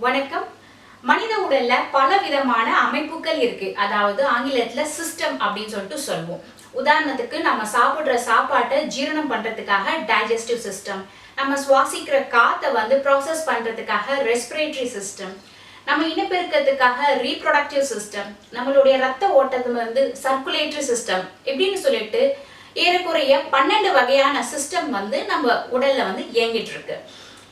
வணக்கம். மனித உடல்ல பல விதமான அமைப்புகள் இருக்கு. அதாவது ஆங்கிலத்துல சிஸ்டம் அப்படின்னு சொல்லிட்டு சொல்லுவோம். உதாரணத்துக்கு நம்ம சாப்பிடுற சாப்பாட்டை ஜீரணம் பண்றதுக்காக டைஜஸ்டிவ் சிஸ்டம், நம்ம சுவாசிக்கிற காத்தை ப்ராசஸ் பண்றதுக்காக ரெஸ்பிரேட்டரி சிஸ்டம், நம்ம இனப்பெருக்கத்துக்காக ரீப்ரொடக்டிவ் சிஸ்டம், நம்மளுடைய ரத்த ஓட்டத்துல சர்க்குலேட்டரி சிஸ்டம் இப்படின்னு சொல்லிட்டு ஏறக்குறைய 12 வகையான சிஸ்டம் நம்ம உடல்ல இயங்கிட்டு இருக்கு.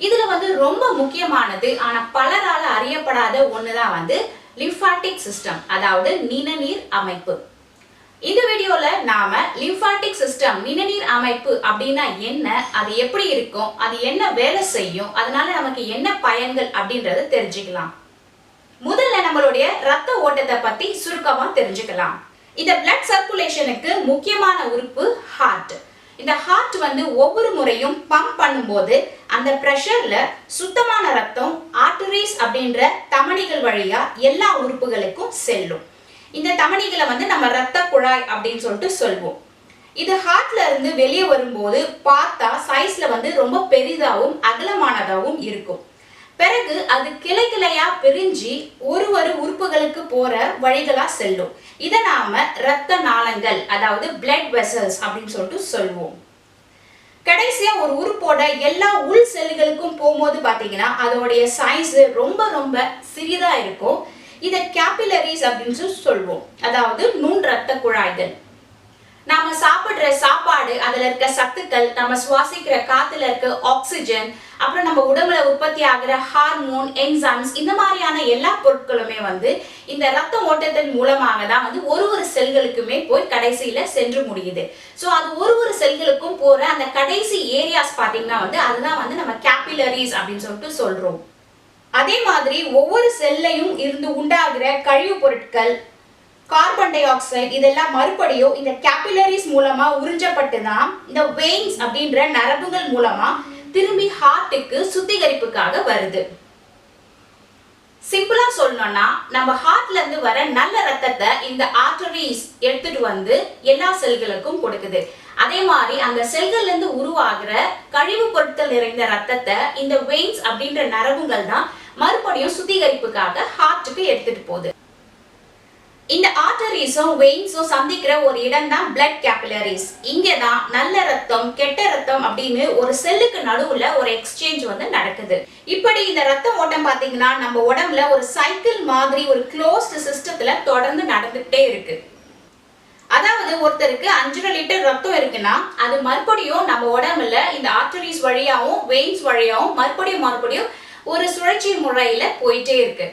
இதுல ரொம்ப முக்கியமானது ஆனா பலரால அறியப்படாத ஒண்ணுதான் லிம்பாட்டிக் சிஸ்டம், அதாவது நிணநீர் அமைப்பு. இந்த வீடியோல நாம லிம்பாட்டிக் சிஸ்டம், நிணநீர் அமைப்பு அப்படின்னா என்ன, அது எப்படி இருக்கும், அது என்ன வேலை செய்யும், அதனால நமக்கு என்ன பயன்கள் அப்படின்றத தெரிஞ்சுக்கலாம். முதல்ல நம்மளுடைய ரத்த ஓட்டத்தை பத்தி சுருக்கமா தெரிஞ்சுக்கலாம். இந்த பிளட் சர்க்குலேஷனுக்கு முக்கியமான உறுப்பு ஹார்ட். இந்த ஹார்ட் ஒவ்வொரு முறையும் பம்ப் பண்ணும்போது அந்த பிரஷர்ல சுத்தமான ரத்தம் ஆர்டரிஸ் அப்படின்ற தமனிகள் வழியா எல்லா உறுப்புகளுக்கும் செல்லும். இந்த தமனிகளை நம்ம ரத்த குழாய் அப்படின்னு சொல்லிட்டு சொல்வோம். இது ஹார்ட்ல இருந்து வெளியே வரும்போது பார்த்தா சைஸ்ல ரொம்ப பெரிதாகவும் அகலமானதாகவும் இருக்கும். பிறகு அது கிளை கிளையா பிரிஞ்சு ஒரு உறுப்புகளுக்கு போற வழிகளா செல்லும். இதை நாம ரத்த நாளங்கள், அதாவது பிளட் வெசல்ஸ் அப்படின்னு சொல்லிட்டு சொல்லுவோம். கடைசியா ஒரு உறுப்போட எல்லா உள் செல்லுகளுக்கும் போகும்போது பாத்தீங்கன்னா அதோடைய சைஸ் ரொம்ப சிறிதா இருக்கும். இதை கேபில்லரிஸ் அப்படின்னு சொல்லுவோம், அதாவது நுண் ரத்த குழாய்கள். நாம சாப்பிடுற சாப்பாடு, அதுல இருக்க சத்துக்கள், நம்ம சுவாசிக்கிற காத்துல இருக்க ஆக்சிஜன், அப்புறம் நம்ம உடம்புல உற்பத்தி ஆகிற ஹார்மோன், என்சைம்ஸ், இந்த மாதிரியான எல்லா பொருட்களுமே இந்த ரத்த ஓட்டத்தின் மூலமாக தான் ஒரு செல்களுக்குமே போய் கடைசியில சென்று முடியுது. சோ அது ஒரு செல்களுக்கும் போற அந்த கடைசி ஏரியாஸ் பாத்தீங்கன்னா அதுதான் நம்ம கேபில்லரிஸ் அப்படின்னு சொல்லிட்டு சொல்றோம். அதே மாதிரி ஒவ்வொரு செல்லையும் இருந்து உண்டாகிற கழிவு பொருட்கள், கார்பன் டை ஆக்சைடு, இதெல்லாம் மறுபடியும் இந்த கேபில்லரிஸ் மூலமா உறிஞ்சப்பட்டுதான் இந்த வெயின்ஸ் அப்படின்ற நரம்புகள் மூலமா திரும்பி ஹார்ட்டுக்கு சுத்திகரிப்புக்காக வருது. சிம்பிளா சொல்லணும்னா நம்ம ஹார்ட்ல இருந்து வர நல்ல ரத்தத்தை இந்த ஆர்டரிஸ் எடுத்துட்டு எல்லா செல்களுக்கும் கொடுக்குது. அதே மாதிரி அந்த செல்கள்ல இருந்து உருவாகிற கழிவு பொருட்கள் நிறைந்த ரத்தத்தை இந்த வெயின்ஸ் அப்படின்ற நரம்புகள் தான் மறுபடியும் சுத்திகரிப்புக்காக ஹார்ட்டுக்கு எடுத்துட்டு போகுது. இந்த ஆர்டரிஸும் வெயின்ஸும் சந்திக்கிற ஒரு இடம் தான் பிளட் கேபில்லரிஸ். இங்கதான் நல்ல ரத்தம், கெட்ட ரத்தம் அப்படின்னு ஒரு செல்லுக்கு நடுவுல ஒரு எக்ஸ்சேஞ்ச் நடக்குது. இப்படி இந்த ரத்த ஓட்டம் பாத்தீங்கன்னா நம்ம உடம்புல ஒரு சைக்கிள் மாதிரி ஒரு க்ளோஸ்ட் சிஸ்டத்துல தொடர்ந்து நடந்துகிட்டே இருக்கு. அதாவது ஒருத்தருக்கு 5.5 லிட்டர் ரத்தம் இருக்குன்னா அது மறுபடியும் நம்ம உடம்புல இந்த ஆர்டரிஸ் வழியாவும் வெயின்ஸ் வழியாவும் மறுபடியும் ஒரு சுழற்சி முறையில போயிட்டே இருக்கு.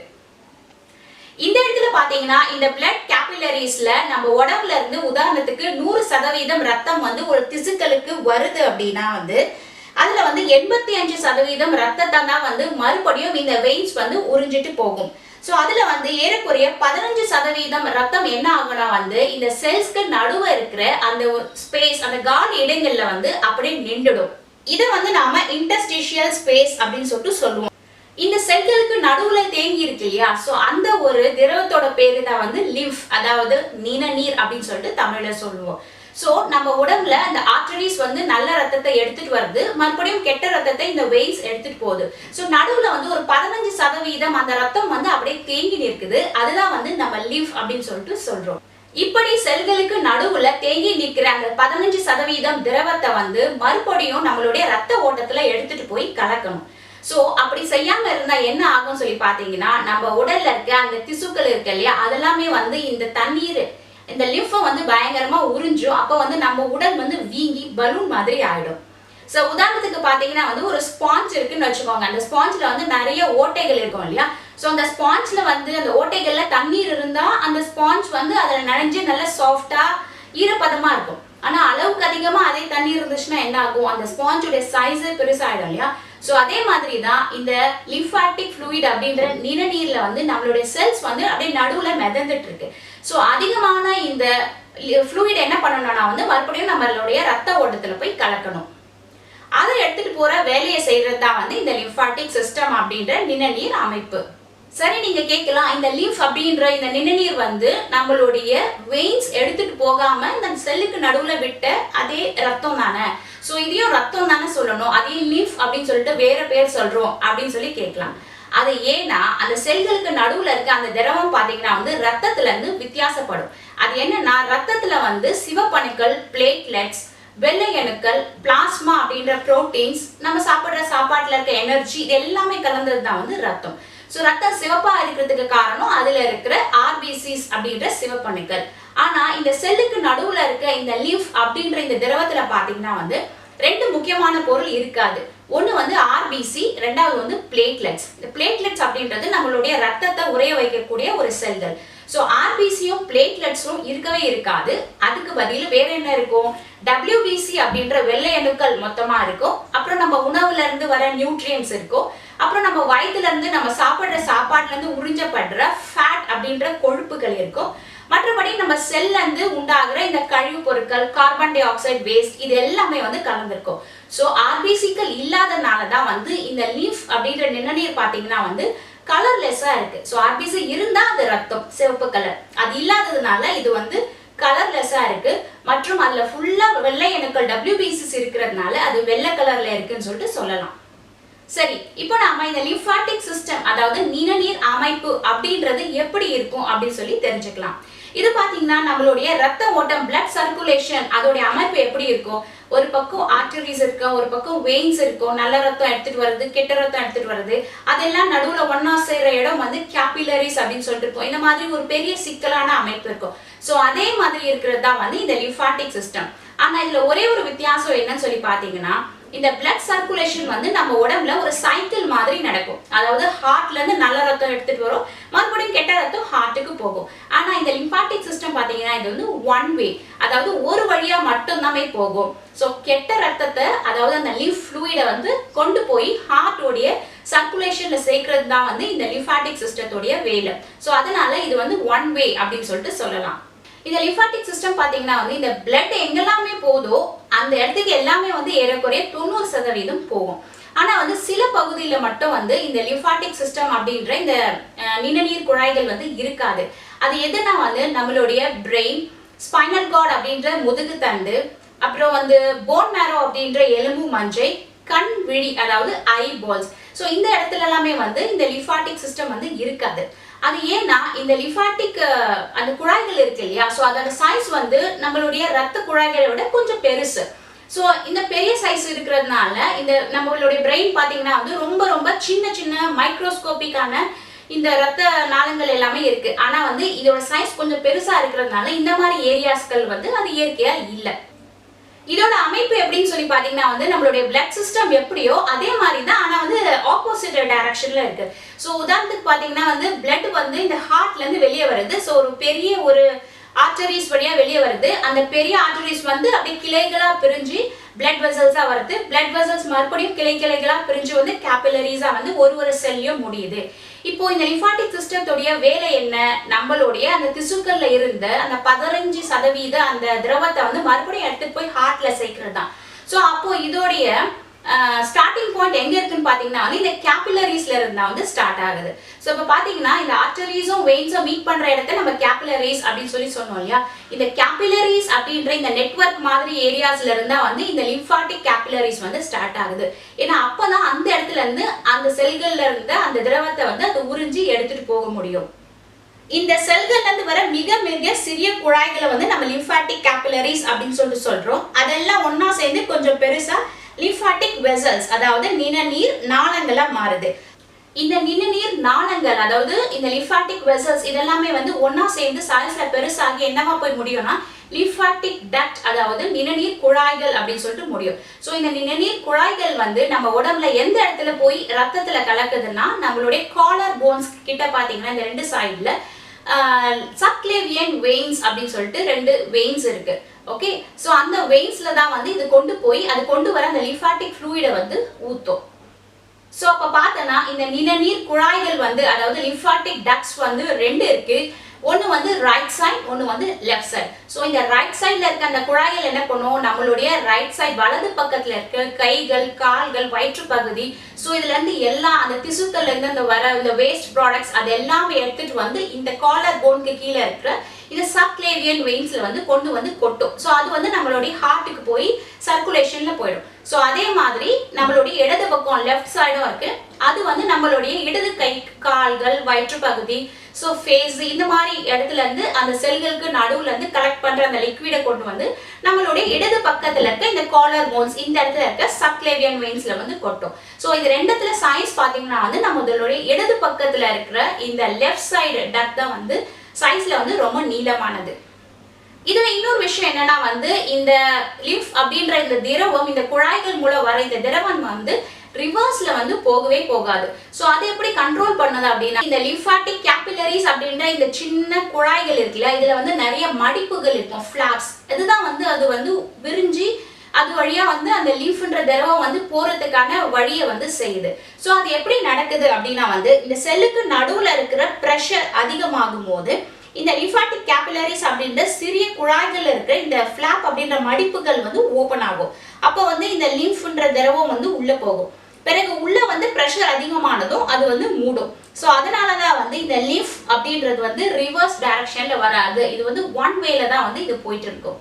இந்த இடத்துல பாத்தீங்கன்னா இந்த பிளட் கேபில்லரிஸ்ல நம்ம உடம்புல இருந்து உதாரணத்துக்கு 100% ரத்தம் ஒரு திசுக்களுக்கு வருது அப்படின்னா அதுல 85% ரத்தத்தை தான் மறுபடியும் இந்த வெயின்ஸ் உறிஞ்சிட்டு போகும். சோ அதுல ஏறக்குறைய 15% ரத்தம் என்ன ஆகும்னா இந்த செல்ஸ்க்கு நடுவே இருக்கிற அந்த ஸ்பேஸ், அந்த காலி இடங்கள்ல அப்படியே நின்றுடும். இதை நாம இன்டர்ஸ்டிஷியல் ஸ்பேஸ் அப்படின்னு சொல்லிட்டு சொல்லுவோம். இந்த செல்களுக்கு நடுவுல தேங்கி இருக்கு இல்லையா, சோ அந்த ஒரு திரவத்தோட பேரு தான் லிம்ப், அதாவது நிணநீர் அப்படின்னு சொல்லிட்டு தமிழ்ல சொல்லுவோம். சோ நம்ம உடம்புல அந்த ஆர்டரிஸ் நல்ல ரத்தத்தை எடுத்துட்டு வருது, மறுபடியும் கெட்ட ரத்தத்தை இந்த வெயின்ஸ் எடுத்துட்டு போகுது. சோ நடுவுல ஒரு 15% அந்த ரத்தம் அப்படியே தேங்கி நிற்குது. அதுதான் நம்ம லிம்ப் அப்படின்னு சொல்லிட்டு சொல்றோம். இப்படி செல்களுக்கு நடுவுல தேங்கி நிற்கிற அந்த 15% திரவத்தை மறுபடியும் நம்மளுடைய ரத்த ஓட்டத்துல எடுத்துட்டு போய் கலக்கணும். சோ அப்படி செய்யாம இருந்தா என்ன ஆகும் சொல்லி பாத்தீங்கன்னா நம்ம உடல்ல இருக்க அந்த திசுக்கள் இருக்கு இல்லையா, அதெல்லாமே இந்த தண்ணீர், இந்த லிம்ஃபை பயங்கரமா உறிஞ்சும். அப்ப நம்ம உடல் வீங்கி பலூன் மாதிரி ஆயிடும். சோ உதாரணத்துக்கு பாத்தீங்கன்னா ஒரு ஸ்பாஞ்ச் இருக்குன்னு வச்சுக்கோங்க. அந்த ஸ்பாஞ்ச்ல நிறைய ஓட்டைகள் இருக்கும் இல்லையா, சோ அந்த ஸ்பாஞ்ச்ல அந்த ஓட்டைகள்ல தண்ணீர் இருந்தா அந்த ஸ்பாஞ்ச் அதுல நனைஞ்சு நல்லா சாஃப்டா ஈரப்பதமா இருக்கும். ஆனா அளவுக்கு அதிகமா அதே தண்ணீர் இருந்துச்சுன்னா என்ன ஆகும், அந்த ஸ்பாஞ்சோட சைஸே பெருசாயிடும் இல்லையா. சோ அதே மாதிரி தான் இந்த லிம்பாட்டிக் ஃப்ளூயிட் அப்படின்ற நிணநீர்ல நம்மளுடைய செல்ஸ் அப்படியே நடுவுல மிதந்துட்டு இருக்கு. சோ அதிகமான இந்த ஃப்ளூயிட் என்ன பண்ணணும்னா மறுபடியும் நம்மளுடைய ரத்த ஓட்டத்துல போய் கலக்கணும். அதை எடுத்துட்டு போற வேலையை செய்யறது தான் இந்த லிம்பாட்டிக் சிஸ்டம் அப்படின்ற நிணநீர் அமைப்பு. சரி, நீங்க கேட்கலாம், இந்த லிம்ப் அப்படின்ற இந்த நிணநீர் நம்மளுடைய வெயின்ஸ் எடுத்துட்டு போகாம இந்த செல்லுக்கு நடுவுல விட்ட அதே ரத்தம் தானே, சோ இதையும் ரத்தம் தானே சொல்லணும், அதையும் லிம்ப் அப்படின்னு சொல்லிட்டு வேற பேர் சொல்றோம் அப்படின்னு சொல்லி கேட்கலாம். அது ஏன்னா அந்த செல்களுக்கு நடுவுல இருக்க அந்த திரவம் பாத்தீங்கன்னா வந்து ரத்தத்துல இருந்து வித்தியாசப்படும். அது என்னன்னா ரத்தத்துல வந்து சிவப்பணுக்கள், பிளேட்லெட்ஸ், வெள்ளை அணுக்கள், பிளாஸ்மா அப்படின்ற புரோட்டீன்ஸ், நம்ம சாப்பிடுற சாப்பாட்டுல இருக்க எனர்ஜி, இது எல்லாமே கலந்தது தான் வந்து ரத்தம். ஸோ ரத்தம் சிவப்பா இருக்கிறதுக்கு காரணம் அதுல இருக்கிற ஆர்பிசிஸ் அப்படின்ற சிவப்பணுக்கள். ஆனா இந்த செல்லுக்கு நடுவுல இருக்க இந்த லிம்ஃப் அப்படின்ற இந்த திரவத்துல பாத்தீங்கன்னா வந்து ரெண்டு முக்கியமான பொருள் இருக்காது. ஒன்னு வந்து ஆர்பிசி, ரெண்டாவது வந்து பிளேட்லெட்ஸ். இந்த பிளேட்லெட்ஸ் அப்படின்றது நம்மளுடைய ரத்தத்தை உறைய வைக்கக்கூடிய ஒரு செல்கள். ஸோ ஆர்பிசியும் பிளேட்லெட்ஸும் இருக்கவே இருக்காது. அதுக்கு பதில் வேற என்ன இருக்கும்? WBC அப்படின்ற வெள்ளை அணுக்கள் மொத்தமா இருக்கும். அப்புறம் நம்ம உணவுல இருந்து வர நியூட்ரியன்ஸ் இருக்கும். அப்புறம் நம்ம வயிற்றுல இருந்து நம்ம சாப்பிடுற சாப்பாட்டுல இருந்து உறிஞ்சப்படுற ஃபேட் அப்படின்ற கொழுப்புகள் இருக்கும். மற்றபடி நம்ம செல்ல இருந்து உண்டாகிற இந்த கழிவு பொருட்கள், கார்பன் டை ஆக்சைடு, வேஸ்ட், இது எல்லாமே வந்து கலந்துருக்கும். ஸோ ஆர்பிசிக்கள் இல்லாதனால தான் வந்து இந்த லிம்ஃப் அப்படின்ற நிணநீர் பாத்தீங்கன்னா வந்து கலர்லெஸ்ஸா இருக்கு. ஸோ ஆர்பிசி இருந்தா அது ரத்தம் சிவப்பு கலர், அது இல்லாததுனால இது வந்து கலர்லெஸ்ஸா இருக்கு. மற்றும் அதுல ஃபுல்லா வெள்ளை அணுக்கள் WBCs இருக்கிறதுனால அது வெள்ளை கலர்ல இருக்குன்னு சொல்லிட்டு சொல்லலாம். சரி, இப்போ நாம இந்த லிம்பாட்டிக் சிஸ்டம் அதாவது நிணநீர் அமைப்பு அப்படின்றது எப்படி இருக்கும் அப்படின்னு சொல்லி தெரிஞ்சுக்கலாம். இது பாத்தீங்கன்னா நம்மளுடைய ரத்த ஓட்டம், பிளட் சர்க்குலேஷன், அதோட அமைப்பு எப்படி இருக்கும்? ஒரு பக்கம் ஆர்டரிஸ் இருக்கும், ஒரு பக்கம் வெயின்ஸ் இருக்கும், நல்ல ரத்தம் எடுத்துட்டு வருது, கெட்ட ரத்தம் எடுத்துட்டு வருது, அதெல்லாம் நடுவுல ஒன்னா சேர்ற இடம் வந்து கேபிலரிஸ் அப்படின்னு சொல்லிட்டு இருக்கும். இந்த மாதிரி ஒரு பெரிய சிக்கலான அமைப்பு இருக்கும். சோ அதே மாதிரி இருக்கிறது தான் வந்து இந்த லிம்பாட்டிக் சிஸ்டம். ஆனா இதுல ஒரே ஒரு வித்தியாசம் என்னன்னு சொல்லி பாத்தீங்கன்னா, இந்த பிளட் சர்க்குலேஷன் வந்து நம்ம உடம்புல ஒரு சைக்கிள் மாதிரி நடக்கும். அதாவது ஹார்ட்ல இருந்து நல்ல ரத்தம் எடுத்துட்டு வரும், மறுபடியும் கெட்ட ரத்தம் ஹார்ட்டுக்கு போகும். ஆனா இந்த லிம்பாட்டிக் சிஸ்டம் பாத்தீங்கன்னா இது வந்து ஒன் வே, அதாவது ஒரு வழியா மட்டும்தாமே போகும். சோ கெட்ட ரத்தத்தை அதாவது அந்த லிம்ப் ஃப்ளூயிட வந்து கொண்டு போய் ஹார்ட்டோடைய சர்க்குலேஷன்ல சேர்க்கிறது தான் வந்து இந்த லிம்பாட்டிக் சிஸ்டத்தோடைய வேலை. சோ அதனால இது வந்து ஒன் வே அப்படின்னு சொல்லிட்டு சொல்லலாம். இந்த லிம்பாட்டிக் சிஸ்டம் பாத்தீங்கன்னா வந்து இந்த பிளட் எங்கெல்லாமே போதோ அந்த இடத்துக்கு எல்லாமே வந்து ஏறக்குறைய 90% போகும். ஆனா வந்து சில பகுதியில மட்டும் வந்து இந்த லிம்பாட்டிக் சிஸ்டம் அப்படின்ற இந்த நிணநீர் குழாய்கள் வந்து இருக்காது. அது எதுனா வந்து நம்மளுடைய பிரெயின், ஸ்பைனல் கார்டு அப்படின்ற முதுகு தண்டு, அப்புறம் வந்து போன் மேரோ அப்படின்ற எலும்பு மஞ்சை, கண் விழி அதாவது ஐ பால்ஸ். ஸோ இந்த இடத்துல எல்லாமே வந்து இந்த லிம்பாட்டிக் சிஸ்டம் வந்து இருக்காது. அது ஏன்னா இந்த லிம்பாட்டிக் அந்த குழாய்கள் இருக்கு இல்லையா, ஸோ அதோட சைஸ் வந்து நம்மளுடைய ரத்த குழாய்களை விட கொஞ்சம் பெருசு. ஸோ இந்த பெரிய சைஸ் இருக்கிறதுனால இந்த நம்மளுடைய பிரெயின் பார்த்தீங்கன்னா வந்து ரொம்ப ரொம்ப சின்ன சின்ன மைக்ரோஸ்கோபிக்கான இந்த ரத்த நாளங்கள் எல்லாமே இருக்கு. ஆனா வந்து இதோட சைஸ் கொஞ்சம் பெருசா இருக்கிறதுனால இந்த மாதிரி ஏரியாஸ்கள் வந்து அது இயற்கையா இல்லை. இதோட அமைப்பு எப்படின்னு சொல்லி பாத்தீங்கன்னா வந்து நம்மளுடைய பிளட் சிஸ்டம் எப்படியோ அதே மாதிரி தான், ஆனா வந்து ஆப்போசிட் டைரக்ஷன்ல இருக்கு. ஸோ உதாரணத்துக்கு பாத்தீங்கன்னா வந்து பிளட் வந்து இந்த ஹார்ட்ல இருந்து வெளியே வருது. ஸோ ஒரு பெரிய ஒரு ஆர்டரிஸ் வழியா வெளியே வருது. அந்த பெரிய ஆர்டரிஸ் வந்து அப்படியே கிளைகளா பிரிஞ்சு பிளட் வெசல்ஸா வருது. பிளட் வெசல்ஸ் மறுபடியும் கிளைகளா பிரிஞ்சு வந்து கேபிலரிஸா வந்து ஒரு செல்லையும் முடியுது. இப்போ இந்த லிம்பாட்டிக் சிஸ்டத்தோடைய வேலை என்ன? நம்மளுடைய அந்த திசுக்கள்ல இருந்த அந்த 15% அந்த திரவத்தை வந்து மறுபடியும் எடுத்துட்டு போய் ஹார்ட்ல சேர்க்கிறது தான். ஸோ அப்போ இதோடைய ஸ்டார்டிங் பாயிண்ட் எங்க இருக்குன்னு பாத்தீங்கன்னா வந்து இந்த கேபிலரிஸ்ல இருந்தா வந்து ஸ்டார்ட் ஆகுது. ஸோ இப்போ பாத்தீங்கன்னா இந்த ஆர்டரிஸும் வெயின்ஸும் மீட் பண்ற இடத்த நம்ம கேபிலரிஸ் அப்படின்னு சொல்லி சொன்னோம் இல்லையா. இந்த கேபிலரிஸ் அப்படின்ற இந்த நெட்வொர்க் மாதிரி ஏரியாஸ்ல இருந்தா வந்து இந்த லிம்பாட்டிக் கேபிலரிஸ் வந்து ஸ்டார்ட் ஆகுது. ஏன்னா அப்பதான் அந்த இடத்துல இருந்து அந்த செல்கள்ல இருந்த அந்த திரவத்தை வந்து அது உறிஞ்சி எடுத்துட்டு போக முடியும். இந்த செல்கள்ல இருந்து வர மிக மிக சிறிய குழாய்களை வந்து நம்ம லிம்பாட்டிக் கேபிலரிஸ் அப்படின்னு சொல்லிட்டு சொல்றோம். அதெல்லாம் ஒன்னா சேர்ந்து கொஞ்சம் பெருசா லிம்பாட்டிக் வெசல்ஸ் அதாவது நிணநீர் நாளங்களா மாறுது. இந்த நிணநீர் நாளங்கள் அதாவது இந்த லிம்பாட்டிக் வெசல்ஸ் இதெல்லாமே வந்து ஒன்னா சேர்ந்து சைஸ்ல பெருசாகி என்னவா போய் முடியும்னா லிம்பாட்டிக் டக்ட் அதாவது நிணநீர் குழாய்கள் அப்படின்னு சொல்லிட்டு முடியும். ஸோ இந்த நிணநீர் குழாய்கள் வந்து நம்ம உடம்புல எந்த இடத்துல போய் ரத்தத்துல கலக்குதுன்னா நம்மளுடைய காலர் போன்ஸ் கிட்ட பாத்தீங்கன்னா இந்த ரெண்டு சைடுல subclavian veins அப்படின்னு சொல்லிட்டு ரெண்டு வெயின்ஸ் இருக்கு. ஓகே, சோ அந்த வெயின்ஸ்ல தான் வந்து இது கொண்டு போய் அது கொண்டு வர அந்த லிம்பாட்டிக் ஃப்ளூயிட வந்து ஊத்தும். சோ அப்ப பார்த்தனா இந்த நிணநீர் குழாய்கள் வந்து அதாவது லிம்பாட்டிக் டக்ட்ஸ் வந்து ரெண்டு இருக்கு. ஒன்னு வந்து ரைட் சைடு, ஒன்னு வந்து லெஃப்ட் சைடு. சோ இந்த ரைட் சைடுல இருக்க அந்த குழாய்கள் என்ன பண்ணும், நம்மளுடைய ரைட் சைடு வலது பக்கத்துல இருக்க கைகள், கால்கள், வயிற்று பகுதி, சோ இதுல இருந்து எல்லா அந்த திசுக்கள்ல இருந்து அந்த வர இந்த வேஸ்ட் ப்ராடக்ட்ஸ் அது எல்லாமே எடுத்துட்டு வந்து இந்த காலர் போனுக்கு கீழே இருக்கிற இந்த சப்கிளேவியன் வெயின்ஸ்ல வந்து கொண்டு வந்து கொட்டும். ஸோ அது வந்து நம்மளுடைய ஹார்ட்டுக்கு போய் சர்க்குலேஷன்ல போயிடும். ஸோ அதே மாதிரி நம்மளுடைய இடது பக்கம் லெஃப்ட் சைடும் இருக்கு, அது வந்து நம்மளுடைய இடது கை கால்கள் வயிற்று பகுதி ஸோ ஃபேஸ் இந்த மாதிரி இடத்துல இருந்து அந்த செல்களுக்கு நடுவுல இருந்து கலெக்ட் பண்ற அந்த லிக்விடை கொண்டு வந்து நம்மளுடைய இடது பக்கத்துல இருக்க இந்த காலர் போன்ஸ் இந்த இடத்துல இருக்க சப்கிளேவியன் வெயின்ஸ்ல வந்து கொட்டும். ஸோ இது ரெண்டுத்துல சைஸ் பாத்தீங்கன்னா வந்து நம்மளுடைய இடது பக்கத்துல இருக்கிற இந்த லெஃப்ட் சைடு டக் தான் வந்து சைஸ்ல வந்து ரொம்ப நீளமானது. இதுல இன்னொரு விஷயம் என்னன்னா வந்து இந்த லிம்ஃப் அப்படின்ற இந்த திரவம் இந்த குழாய்கள் மூலம் வர இந்த திரவம் வந்து ரிவர்ஸ்ல வந்து போகவே போகாது. சோ அதை எப்படி கண்ட்ரோல் பண்ணுது அப்படின்னா இந்த லிம்ஃபாட்டிக் கேபில்லரிஸ் அப்படின்ற இந்த சின்ன குழாய்கள் இருக்குல்ல, இதுல வந்து நிறைய மடிப்புகள் இருக்கும், ஃபிளாப்ஸ். இதுதான் வந்து அது வந்து விரிஞ்சி அது வழியா வந்து அந்த லிம்ஃப்ன்ற திரவம் வந்து போறதுக்கான வழியை வந்து செய்யுது. சோ அது எப்படி நடக்குது அப்படின்னா வந்து இந்த செல்லுக்கு நடுவுல இருக்கிற பிரஷர் அதிகமாகும் போது இந்த லிம்ஃபாட்டிக் கேபில்லரிஸ் அப்படின்ற சிறிய குழாய்கள் இருக்கிற இந்த ஃபிளாப் அப்படின்ற மடிப்புகள் வந்து ஓபன் ஆகும். அப்போ வந்து இந்த லிம்ஃப்ன்ற திரவம் வந்து உள்ள போகும். பிறகு உள்ள வந்து பிரஷர் அதிகமானதும் அது வந்து மூடும். ஸோ அதனாலதான் வந்து இந்த லிம்ஃப் அப்படின்றது வந்து ரிவர்ஸ் டைரக்ஷன்ல வராது, இது வந்து ஒன் வேல தான் வந்து இது போயிட்டு இருக்கும்.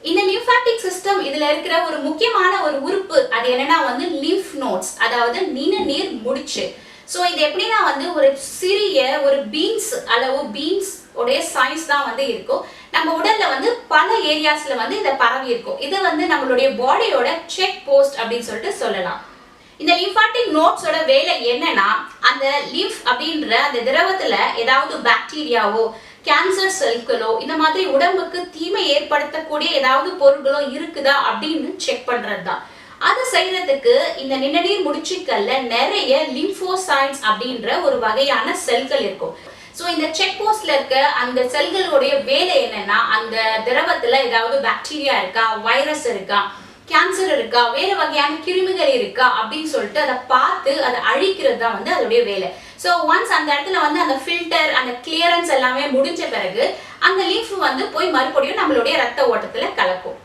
இந்த லிம்ஃபாட்டிக் சிஸ்டம் இதுல இருக்கிற ஒரு முக்கியமான ஒரு உறுப்பு அது என்னன்னா வந்து லிம்ஃப் நோட்ஸ், அதாவது நீர் முடிச்சு. ஸோ இது எப்படின்னா வந்து ஒரு சிறிய ஒரு பீன்ஸ் அளவு பீன்ஸ் உடைய சைஸ் தான் வந்து இருக்கும். நம்ம உடல்ல வந்து பல ஏரியாஸ்ல வந்து இத பரவி இருக்கும். இது வந்து நம்மளுடைய பாடியோட செக் போஸ்ட் அப்படின்னு சொல்லிட்டு சொல்லலாம். இந்த லிம்ஃபாட்டிக் நோட்ஸோட வேலை என்னன்னா அந்த லிம்ஃப் அப்படின்ற அந்த திரவத்துல ஏதாவது பாக்டீரியாவோ கேன்சர் செல்களோ இந்த மாதிரி உடம்புக்கு தீமை ஏற்படுத்தக்கூடிய ஏதாவது பொருட்களோ இருக்குதா அப்படின்னு செக் பண்றதுதான். அதை செய்யறதுக்கு இந்த நிணநீர் முடிச்சுக்கள்ல நிறைய லிம்போசைட்ஸ் அப்படின்ற ஒரு வகையான செல்கள் இருக்கும். ஸோ இந்த செக் போஸ்ட்ல இருக்க அந்த செல்களுடைய வேலை என்னன்னா அந்த திரவத்துல ஏதாவது பாக்டீரியா இருக்கா, வைரஸ் இருக்கா, கேன்சர் இருக்கா, வேற வகையான கிருமிகள் இருக்கா அப்படின்னு சொல்லிட்டு அதை பார்த்து அதை அழிக்கிறது தான் வந்து அதோடைய வேலை. ஸோ ஒன்ஸ் அந்த இடத்துல வந்து அந்த ஃபில்டர் அந்த கிளியரன்ஸ் எல்லாமே முடிஞ்ச பிறகு அந்த லிம்ஃப் வந்து போய் மறுபடியும் நம்மளுடைய ரத்த ஓட்டத்துல கலக்கும்.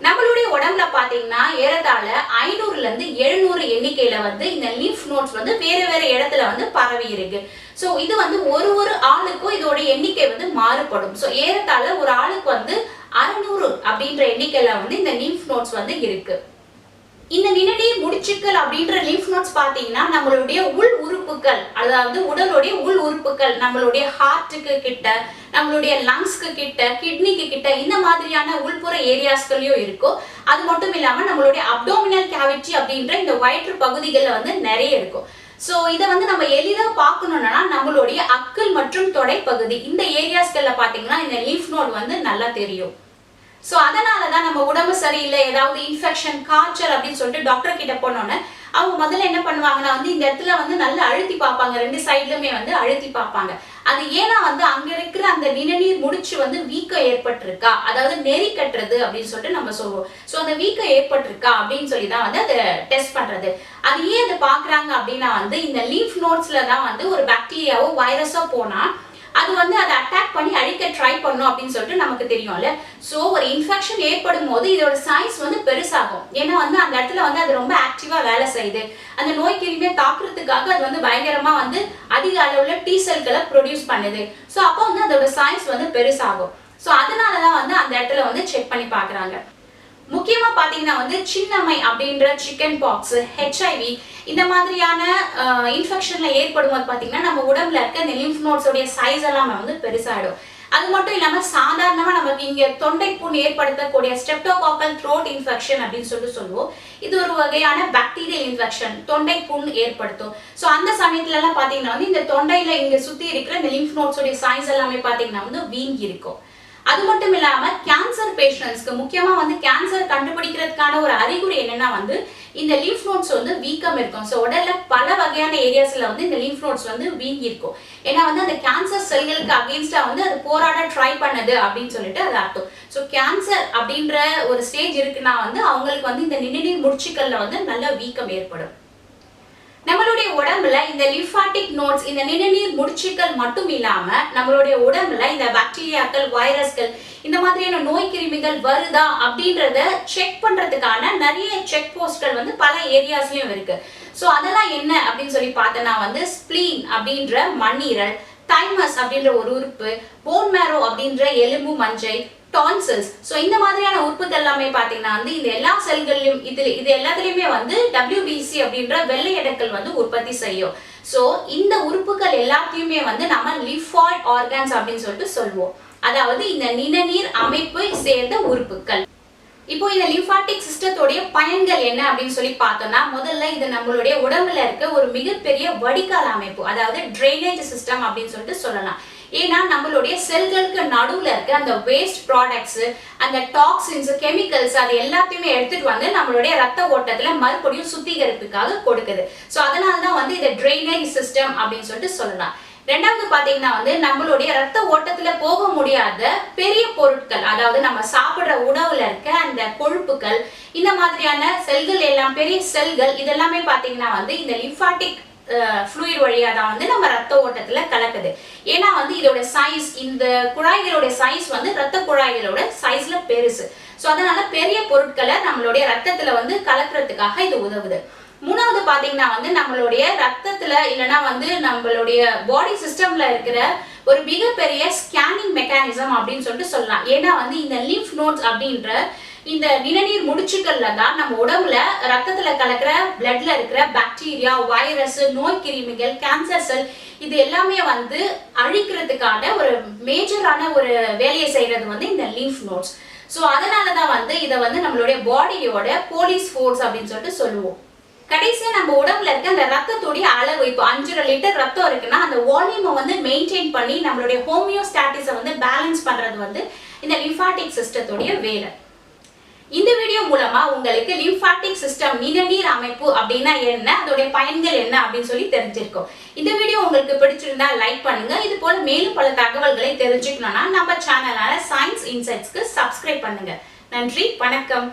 நம்மளுடைய உடம்புல பாத்தீங்கன்னா ஏறத்தாழ 500ல இருந்து 700 எண்ணிக்கையில வந்து இந்த லிம்ஃப் நோட்ஸ் வந்து வேற வேற இடத்துல வந்து பரவி இருக்கு. சோ இது வந்து ஒரு ஆளுக்கும் இதோட எண்ணிக்கை வந்து மாறுபடும். சோ ஏறத்தாழ ஒரு ஆளுக்கு வந்து 600 அப்படின்ற எண்ணிக்கையில வந்து இந்த லிம்ஃப் நோட்ஸ் வந்து இருக்கு. இந்த நிணநீர் முடிச்சுக்கள் அப்படின்ற லிம்ஃப் நோட்ஸ் பாத்தீங்கன்னா நம்மளுடைய உள் உறுப்புகள், அதாவது உடலுடைய உள் உறுப்புகள், நம்மளுடைய ஹார்ட்டுக்கு கிட்ட, நம்மளுடைய லங்ஸ்க்கு கிட்ட, கிட்னிக்கு கிட்ட இந்த மாதிரியான உள்புற ஏரியாஸ்களையும் இருக்கும். அது மட்டும் இல்லாம நம்மளுடைய அப்டோமினல் கேவிட்டி அப்படின்ற இந்த வயிற்று பகுதிகள்ல வந்து நிறைய இருக்கும். சோ இத வந்து நம்ம எளிதா பார்க்கணும்னா நம்மளுடைய அக்கல் மற்றும் தொடை பகுதி இந்த ஏரியாஸ்கள்ல பாத்தீங்கன்னா இந்த லிம்ஃப் நோட் வந்து நல்லா தெரியும். சோ அதனாலதான் நம்ம உடம்பு சரியில்லை, ஏதாவது இன்ஃபெக்ஷன், காய்ச்சல் அப்படின்னு சொல்லிட்டு டாக்டர் கிட்ட போனோன்னு அவங்க முதல்ல என்ன பண்ணுவாங்கன்னா வந்து இந்த இடத்துல வந்து நல்லா அழுத்தி பார்ப்பாங்க, ரெண்டு சைட்லுமே வந்து அழுத்தி பார்ப்பாங்க. அது ஏன்னா வந்து அங்க இருக்கிற அந்த நிணநீர் முடிச்சு வந்து வீக்கம் ஏற்பட்டிருக்கா, அதாவது நெறி கட்டுறது அப்படின்னு சொல்லிட்டு நம்ம சொல்லுவோம். சோ அந்த வீக்கம் ஏற்பட்டிருக்கா அப்படின்னு சொல்லி தான் வந்து அதை டெஸ்ட் பண்றது. அது ஏன் அதை பாக்குறாங்க அப்படின்னா வந்து இந்த லிம்ஃப் நோட்ஸ்ல தான் வந்து ஒரு பாக்டீரியாவோ வைரஸோ போனா அது வந்து அதை அட்டாக் பண்ணி அழிக்க ட்ரை பண்ணும் அப்படின்னு சொல்லிட்டு நமக்கு தெரியும்ல. சோ ஒரு இன்ஃபெக்ஷன் ஏற்படும் போது இதோட சைஸ் வந்து பெருசாகும். ஏன்னா வந்து அந்த இடத்துல வந்து அது ரொம்ப ஆக்டிவா வேலை செய்யுது. அந்த நோய் கிருமியை தாக்குறதுக்காக அது வந்து பயங்கரமா வந்து அதிக அளவுல டி செல்களை ப்ரொடியூஸ் பண்ணுது. சோ அப்போ வந்து அதோட சைஸ் வந்து பெருசாகும். சோ அதனாலதான் வந்து அந்த இடத்துல வந்து செக் பண்ணி பாக்குறாங்க. முக்கியமா பாத்தீங்கன்னா வந்து சின்னம்மை அப்படின்ற சிக்கன் பாக்ஸ், HIV இந்த மாதிரியான இன்ஃபெக்ஷன்ல ஏற்படும் போது பாத்தீங்கன்னா நம்ம உடம்புல இருக்க இந்த லிம்ஃப் நோட்ஸோட சைஸ் எல்லாம் வந்து பெருசாயிடும். அது மட்டும் இல்லாம சாதாரணமா நமக்கு இங்க தொண்டை புண் ஏற்படுத்தக்கூடிய ஸ்ட்ரெப்டோகாக்கல் த்ரோட் இன்ஃபெக்ஷன் அப்படின்னு சொல்லுவோம். இது ஒரு வகையான பாக்டீரியல் இன்ஃபெக்ஷன், தொண்டை புண் ஏற்படுத்தும். சோ அந்த சமயத்துல எல்லாம் பாத்தீங்கன்னா வந்து இந்த தொண்டையில இங்க சுத்தி இருக்கிற இந்த லிம்ஃப் நோட்ஸோட சைஸ் எல்லாமே பாத்தீங்கன்னா வந்து வீங்கி இருக்கும். அது மட்டும் இல்லாம கேன்சர் பேஷண்ட்ஸ்க்கு முக்கியமா வந்து கேன்சர் கண்டுபிடிக்கிறதுக்கான ஒரு அறிகுறி என்னன்னா வந்து இந்த லிம்ஃப் நோட்ஸ் வந்து வீக்கம் இருக்கும். ஸோ உடல்ல பல வகையான ஏரியாஸ்ல வந்து இந்த லிம்ஃப் நோட்ஸ் வந்து வீங்கி இருக்கும். ஏன்னா வந்து அந்த கேன்சர் செல்களுக்கு அகெயின்ஸ்டா வந்து அது போராட ட்ரை பண்ணுது அப்படின்னு சொல்லிட்டு அது அர்த்தம். ஸோ கேன்சர் அப்படின்ற ஒரு ஸ்டேஜ் இருக்குன்னா வந்து அவங்களுக்கு வந்து இந்த நிணநீர் முடிச்சுக்கள்ல வந்து நல்ல வீக்கம் ஏற்படும். நம்மளுடைய உடம்புல இந்த லிம்ஃபாட்டிக் நோட்ஸ் இந்த நிணநீர் முடிச்சுக்கள் மட்டும் இல்லாம நம்மளுடைய உடம்புல இந்த பாக்டீரியாக்கள், வைரஸ்கள் இந்த மாதிரியான நோய் கிருமிகள் வருதா அப்படின்றத செக் பண்றதுக்கான நிறைய செக் போஸ்ட்கள் வந்து பல ஏரியாஸ்லயும் இருக்கு. சோ அதெல்லாம் என்ன அப்படின்னு சொல்லி பார்த்தனா வந்து ஸ்ப்ளீன் அப்படின்ற மண்ணீரல், தைமஸ் அப்படின்ற ஒரு உறுப்பு, போன் மேரோ அப்படின்ற எலும்பு மஞ்சை, டான்சில்ஸ். ஸோ இந்த மாதிரியான உறுப்புகள் எல்லாமே பார்த்தீங்கன்னா வந்து இந்த எல்லா செல்கள்லையும் இது எல்லாத்துலேயுமே வந்து WBC அப்படின்ற வெள்ளை அணுக்கள் வந்து உற்பத்தி செய்யும். ஸோ இந்த உறுப்புகள் எல்லாத்தையுமே வந்து நம்ம லிம்ஃபாய்ட் ஆர்கான்ஸ் அப்படின்னு சொல்லிட்டு சொல்லுவோம். அதாவது இந்த நிணநீர் அமைப்பை சேர்ந்த உறுப்புகள். இப்போ இந்த லிம்பாட்டிக் சிஸ்டத்தோடைய பயன்கள் என்ன அப்படின்னு சொல்லி பார்த்தோம்னா, முதல்ல இது நம்மளுடைய உடம்புல இருக்க ஒரு மிகப்பெரிய வடிகால் அமைப்பு, அதாவது ட்ரைனேஜ் சிஸ்டம் அப்படின்னு சொல்லிட்டு சொல்லலாம். ஏன்னா நம்மளுடைய செல்களுக்கு நடுவுல இருக்க அந்த வேஸ்ட் ப்ராடக்ட்ஸ், அந்த டாக்ஸின்ஸ், கெமிக்கல்ஸ் அது எல்லாத்தையுமே எடுத்துட்டு வந்து நம்மளுடைய ரத்த ஓட்டத்துல மறுபடியும் சுத்திகரிப்புக்காக கொடுக்குது. ஸோ அதனாலதான் வந்து இதை ட்ரைனேஜ் சிஸ்டம் அப்படின்னு சொல்லிட்டு சொல்லலாம். ரெண்டாவது பாத்தீங்கன்னா வந்து நம்மளுடைய ரத்த ஓட்டத்துல போக முடியாத பெரிய பொருட்கள், அதாவது நம்ம சாப்பிடுற உணவுல இருக்க அந்த கொழுப்புகள், இந்த மாதிரியான செல்கள் எல்லாம், பெரிய செல்கள் இதெல்லாமே பாத்தீங்கன்னா வந்து இந்த லிம்பாட்டிக் ஃப்ளூயிட் வழியா தான் வந்து நம்ம ரத்த ஓட்டத்துல கலக்குது. ஏன்னா வந்து இதோட சைஸ், இந்த குழாய்களோட சைஸ் வந்து ரத்த குழாய்களோட சைஸ்ல பெருசு. ஸோ அதனால பெரிய பொருட்களை நம்மளுடைய ரத்தத்துல வந்து கலக்கிறதுக்காக இது உதவுது. மூணாவது பாத்தீங்கன்னா வந்து நம்மளுடைய ரத்தத்துல இல்லைன்னா வந்து நம்மளுடைய பாடி சிஸ்டம்ல இருக்கிற ஒரு மிகப்பெரிய ஸ்கேனிங் மெக்கானிசம் அப்படின்னு சொல்லிட்டு சொல்லலாம். ஏன்னா வந்து இந்த லிம்ஃப் நோட்ஸ் அப்படின்ற இந்த நிணநீர் முடிச்சுக்கள்ல தான் நம்ம உடம்புல ரத்தத்துல கலக்கிற பிளட்ல இருக்கிற பாக்டீரியா, வைரஸ், நோய் கிருமிகள், கேன்சர் செல் இது எல்லாமே வந்து அழிக்கிறதுக்கான ஒரு மேஜரான ஒரு வேலையை செய்யறது வந்து இந்த லிம்ஃப் நோட்ஸ். ஸோ அதனாலதான் வந்து இதை வந்து நம்மளுடைய பாடியோட போலீஸ் ஃபோர்ஸ் அப்படின்னு சொல்லிட்டு சொல்லுவோம். கடைசியா நம்ம உடம்புல இருக்க அந்த ரத்தத்துடைய அளவு, இப்போ 5.5 லிட்டர் ரத்தம் இருக்குன்னா அந்த வால்யூமை வந்து மெயின்டைன் பண்ணி நம்மளுடைய ஹோமியோஸ்டாட்டிஸை வந்து பேலன்ஸ் பண்றது வந்து இந்த லிம்பாட்டிக் சிஸ்டத்துடைய வேலை. இந்த வீடியோ மூலமா உங்களுக்கு லிம்பாட்டிக் சிஸ்டம், நிணநீர் அமைப்பு அப்படின்னா என்ன, அதோடைய பயன்கள் என்ன அப்படின்னு சொல்லி தெரிஞ்சிருக்கோம். இந்த வீடியோ உங்களுக்கு பிடிச்சிருந்தா லைக் பண்ணுங்க. இது போல மேலும் பல தகவல்களை தெரிஞ்சுக்கணும்னா நம்ம சேனலான சயின்ஸ் இன்சைட்ஸ்க்கு சப்ஸ்கிரைப் பண்ணுங்க. நன்றி, வணக்கம்.